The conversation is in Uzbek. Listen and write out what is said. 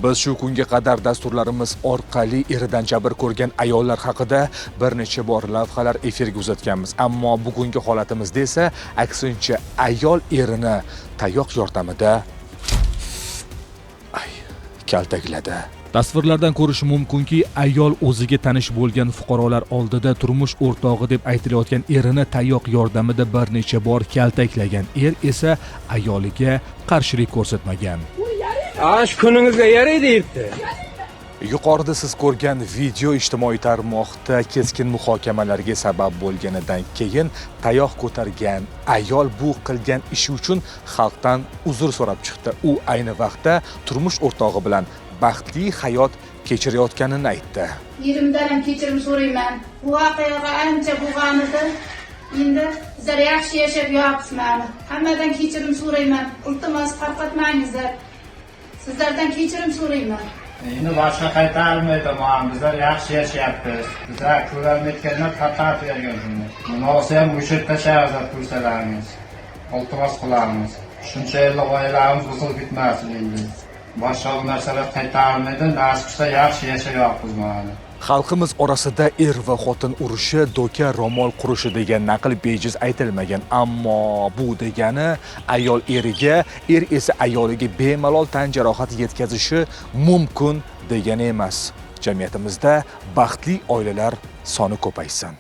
Biz shu kunga qadar dasturlarimiz orqali eridan jabr ko'rgan ayollar haqida bir necha bor lavhalar efirga uzatganmiz. Ammo bugungi holatimizda esa aksincha ayol erini tayoq yordamida kaltakladi. Tasvirlardan ko'rish mumkinki, ayol o'ziga tanish bo'lgan fuqarolar oldida turmush o'rtog'i deb aytilayotgan erini tayoq yordamida bir necha bor kaltaklagan. Er esa ayoliga qarshilik ko'rsatmagan. Ash kuningizga yaraydi deyapti. Yuqorida siz ko'rgan video ijtimoiy tarmoqda keskin muhokamalarga sabab bo'lganidan keyin tayoq ko'targan ayol bu qilgan ishi uchun xalqdan uzr so'rab chiqdi. U ayni vaqtda turmush o'rtog'i bilan baxtli hayot kechirayotganini aytdi. Yerimdan ham kechirim so'rayman. Bu voqeaga ancha bo'lganida endi bizlar yaxshi yashab yuribsizlarmi? Hammadan kechirim so'rayman. Iltimos tarqatmangizlar. Sizlardan kechirim so'rayman. Endi boshqa qaytarmaydi, bizlar yaxshi yashayapmiz. Bizlar ko'rolmayotganlar tarqatib berganmiz. Bunisi ham o'chirib tashlaymiz ko'rsalaringiz. Iltimos qilamiz. Shuncha yillik oilalarimiz buzilib ketmasin endi. Boshqa narsalar qaytarmaydi, nasibsa yaxshi yashayapmiz mana. Xalqimiz orasida er va xotin urushi, do'ka ro'mol qurishi degan naql bejiz aytilmagan, ammo bu degani ayol eriga, er esa ayoliga bemalol tan jarohati yetkazishi mumkin degani emas. Jamiyatimizda baxtli oilalar soni ko'paysin.